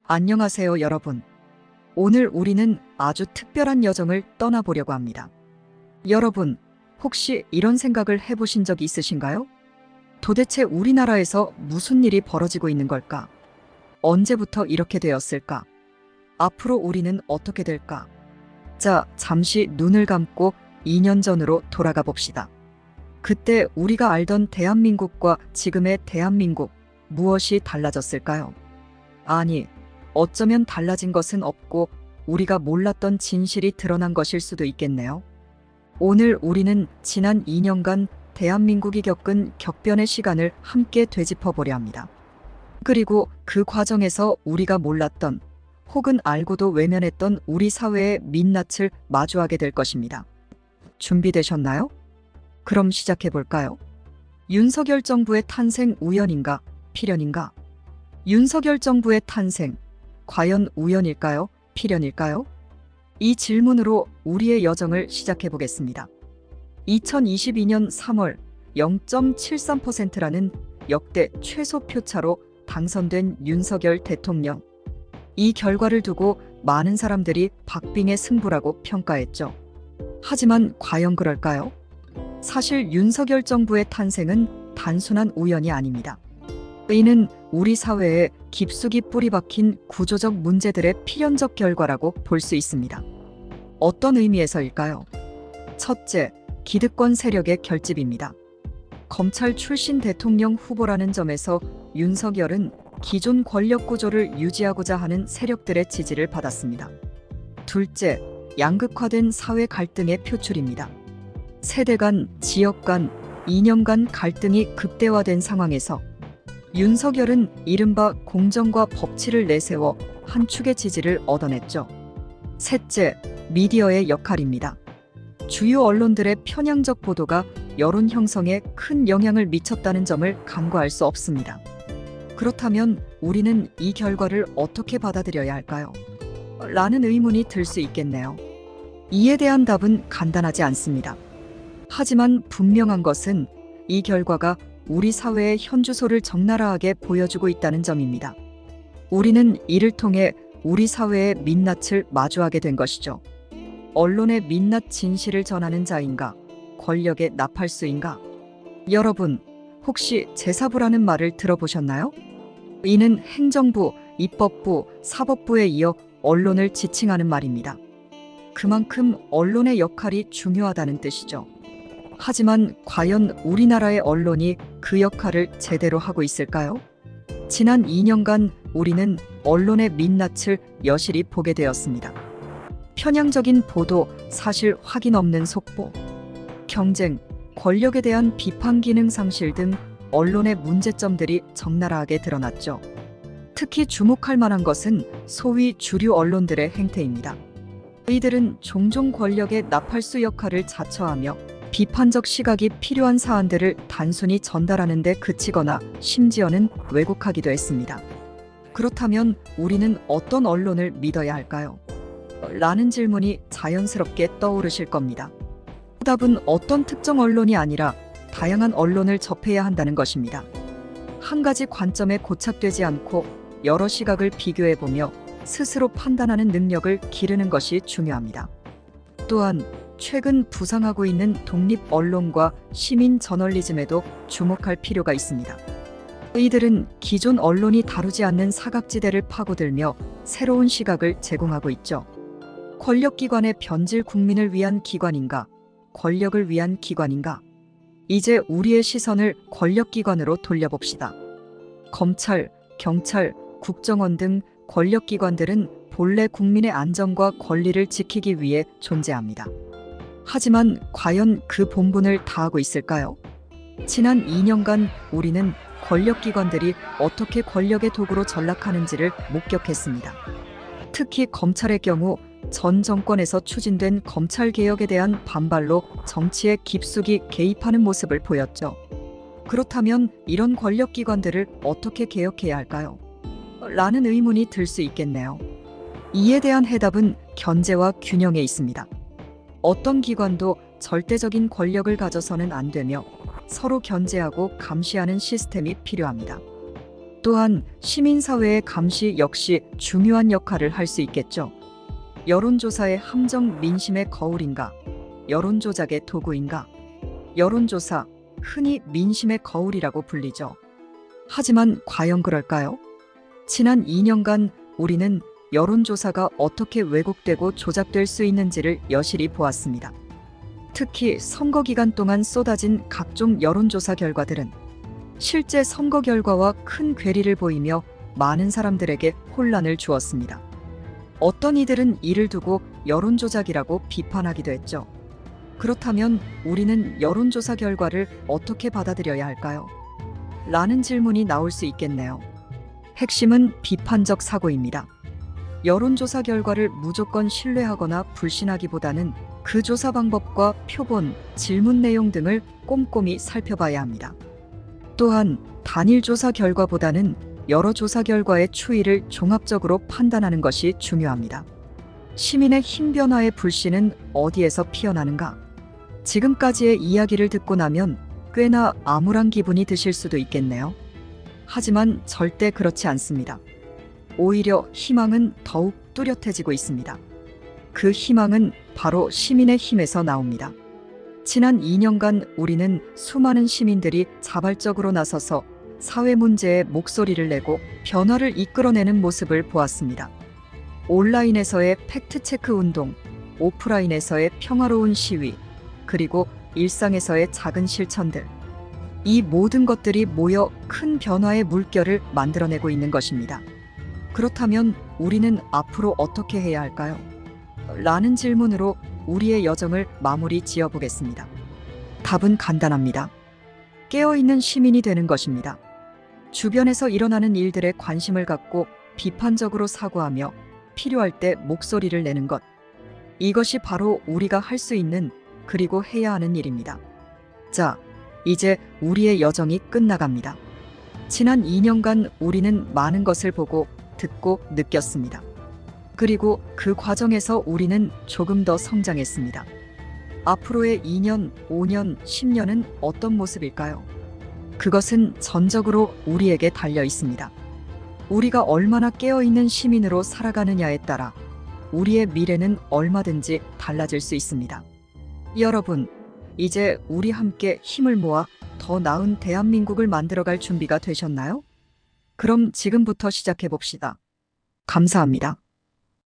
안녕하세요, 여러분. 오늘 우리는 아주 특별한 여정을 떠나보려고 합니다. 여러분, 혹시 이런 생각을 해보신 적이 있으신가요? 도대체 우리나라에서 무슨 일이 벌어지고 있는 걸까? 언제부터 이렇게 되었을까? 앞으로 우리는 어떻게 될까? 자, 잠시 눈을 감고 2년 전으로 돌아가 봅시다. 그때 우리가 알던 대한민국과 지금의 대한민국, 무엇이 달라졌을까요? 아니, 어쩌면 달라진 것은 없고 우리가 몰랐던 진실이 드러난 것일 수도 있겠네요. 오늘 우리는 지난 2년간 대한민국이 겪은 격변의 시간을 함께 되짚어 보려 합니다. 그리고 그 과정에서 우리가 몰랐던 혹은 알고도 외면했던 우리 사회의 민낯을 마주하게 될 것입니다. 준비되셨나요? 그럼 시작해 볼까요? 윤석열 정부의 탄생 우연인가, 필연인가? 윤석열 정부의 탄생, 과연 우연일까요? 필연일까요? 이 질문으로 우리의 여정을 시작해 보겠습니다. 2022년 3월 0.73%라는 역대 최소 표차로 당선된 윤석열 대통령. 이 결과를 두고 많은 사람들이 박빙의 승부라고 평가했죠. 하지만 과연 그럴까요? 사실 윤석열 정부의 탄생은 단순한 우연이 아닙니다. 이는 우리 사회에 깊숙이 뿌리 박힌 구조적 문제들의 필연적 결과라고 볼 수 있습니다. 어떤 의미에서일까요? 첫째, 기득권 세력의 결집입니다. 검찰 출신 대통령 후보라는 점에서 윤석열은 기존 권력 구조를 유지하고자 하는 세력들의 지지를 받았습니다. 둘째, 양극화된 사회 갈등의 표출입니다. 세대 간, 지역 간, 이념 간 갈등이 극대화된 상황에서 윤석열은 이른바 공정과 법치를 내세워 한 축의 지지를 얻어냈죠. 셋째, 미디어의 역할입니다. 주요 언론들의 편향적 보도가 여론 형성에 큰 영향을 미쳤다는 점을 간과할 수 없습니다. 그렇다면 우리는 이 결과를 어떻게 받아들여야 할까요? 라는 의문이 들 수 있겠네요. 이에 대한 답은 간단하지 않습니다. 하지만 분명한 것은 이 결과가 우리 사회의 현주소를 적나라하게 보여주고 있다는 점입니다. 우리는 이를 통해 우리 사회의 민낯을 마주하게 된 것이죠. 언론의 민낯 진실을 전하는 자인가, 권력의 나팔수인가? 여러분, 혹시 제4부라는 말을 들어보셨나요? 이는 행정부, 입법부, 사법부에 이어 언론을 지칭하는 말입니다. 그만큼 언론의 역할이 중요하다는 뜻이죠. 하지만 과연 우리나라의 언론이 그 역할을 제대로 하고 있을까요? 지난 2년간 우리는 언론의 민낯을 여실히 보게 되었습니다. 편향적인 보도, 사실 확인 없는 속보, 경쟁, 권력에 대한 비판 기능 상실 등 언론의 문제점들이 적나라하게 드러났죠. 특히 주목할 만한 것은 소위 주류 언론들의 행태입니다. 이들은 종종 권력의 나팔수 역할을 자처하며 비판적 시각이 필요한 사안들을 단순히 전달하는 데 그치거나 심지어는 왜곡하기도 했습니다. 그렇다면 우리는 어떤 언론을 믿어야 할까요? 라는 질문이 자연스럽게 떠오르실 겁니다. 답은 어떤 특정 언론이 아니라 다양한 언론을 접해야 한다는 것입니다. 한 가지 관점에 고착되지 않고 여러 시각을 비교해보며 스스로 판단하는 능력을 기르는 것이 중요합니다. 또한 최근 부상하고 있는 독립 언론과 시민 저널리즘에도 주목할 필요가 있습니다. 이들은 기존 언론이 다루지 않는 사각지대를 파고들며 새로운 시각을 제공하고 있죠. 권력기관의 변질 국민을 위한 기관인가, 권력을 위한 기관인가? 이제 우리의 시선을 권력기관으로 돌려봅시다. 검찰, 경찰, 국정원 등 권력기관들은 본래 국민의 안전과 권리를 지키기 위해 존재합니다. 하지만 과연 그 본분을 다하고 있을까요? 지난 2년간 우리는 권력기관들이 어떻게 권력의 도구로 전락하는지를 목격했습니다. 특히 검찰의 경우 전 정권에서 추진된 검찰개혁에 대한 반발로 정치에 깊숙이 개입하는 모습을 보였죠. 그렇다면 이런 권력기관들을 어떻게 개혁해야 할까요? 라는 의문이 들 수 있겠네요. 이에 대한 해답은 견제와 균형에 있습니다. 어떤 기관도 절대적인 권력을 가져서는 안 되며 서로 견제하고 감시하는 시스템이 필요합니다. 또한 시민사회의 감시 역시 중요한 역할을 할 수 있겠죠. 여론조사의 함정 민심의 거울인가? 여론조작의 도구인가? 여론조사, 흔히 민심의 거울이라고 불리죠. 하지만 과연 그럴까요? 지난 2년간 우리는 여론조사가 어떻게 왜곡되고 조작될 수 있는지를 여실히 보았습니다. 특히 선거 기간 동안 쏟아진 각종 여론조사 결과들은 실제 선거 결과와 큰 괴리를 보이며 많은 사람들에게 혼란을 주었습니다. 어떤 이들은 이를 두고 여론조작이라고 비판하기도 했죠. 그렇다면 우리는 여론조사 결과를 어떻게 받아들여야 할까요? 라는 질문이 나올 수 있겠네요. 핵심은 비판적 사고입니다. 여론조사 결과를 무조건 신뢰하거나 불신하기보다는 그 조사 방법과 표본, 질문 내용 등을 꼼꼼히 살펴봐야 합니다. 또한 단일 조사 결과보다는 여러 조사 결과의 추이를 종합적으로 판단하는 것이 중요합니다. 시민의 힘 변화의 불씨는 어디에서 피어나는가? 지금까지의 이야기를 듣고 나면 꽤나 암울한 기분이 드실 수도 있겠네요. 하지만 절대 그렇지 않습니다. 오히려 희망은 더욱 뚜렷해지고 있습니다. 그 희망은 바로 시민의 힘에서 나옵니다. 지난 2년간 우리는 수많은 시민들이 자발적으로 나서서 사회 문제에 목소리를 내고 변화를 이끌어내는 모습을 보았습니다. 온라인에서의 팩트체크 운동, 오프라인에서의 평화로운 시위, 그리고 일상에서의 작은 실천들. 이 모든 것들이 모여 큰 변화의 물결을 만들어내고 있는 것입니다. 그렇다면 우리는 앞으로 어떻게 해야 할까요? 라는 질문으로 우리의 여정을 마무리 지어보겠습니다. 답은 간단합니다. 깨어있는 시민이 되는 것입니다. 주변에서 일어나는 일들에 관심을 갖고 비판적으로 사고하며 필요할 때 목소리를 내는 것. 이것이 바로 우리가 할 수 있는 그리고 해야 하는 일입니다. 자, 이제 우리의 여정이 끝나갑니다. 지난 2년간 우리는 많은 것을 보고 듣고 느꼈습니다. 그리고 그 과정에서 우리는 조금 더 성장했습니다. 앞으로의 2년, 5년, 10년은 어떤 모습일까요? 그것은 전적으로 우리에게 달려 있습니다. 우리가 얼마나 깨어있는 시민으로 살아가느냐에 따라 우리의 미래는 얼마든지 달라질 수 있습니다. 여러분, 이제 우리 함께 힘을 모아 더 나은 대한민국을 만들어갈 준비가 되셨나요? 그럼 지금부터 시작해 봅시다. 감사합니다.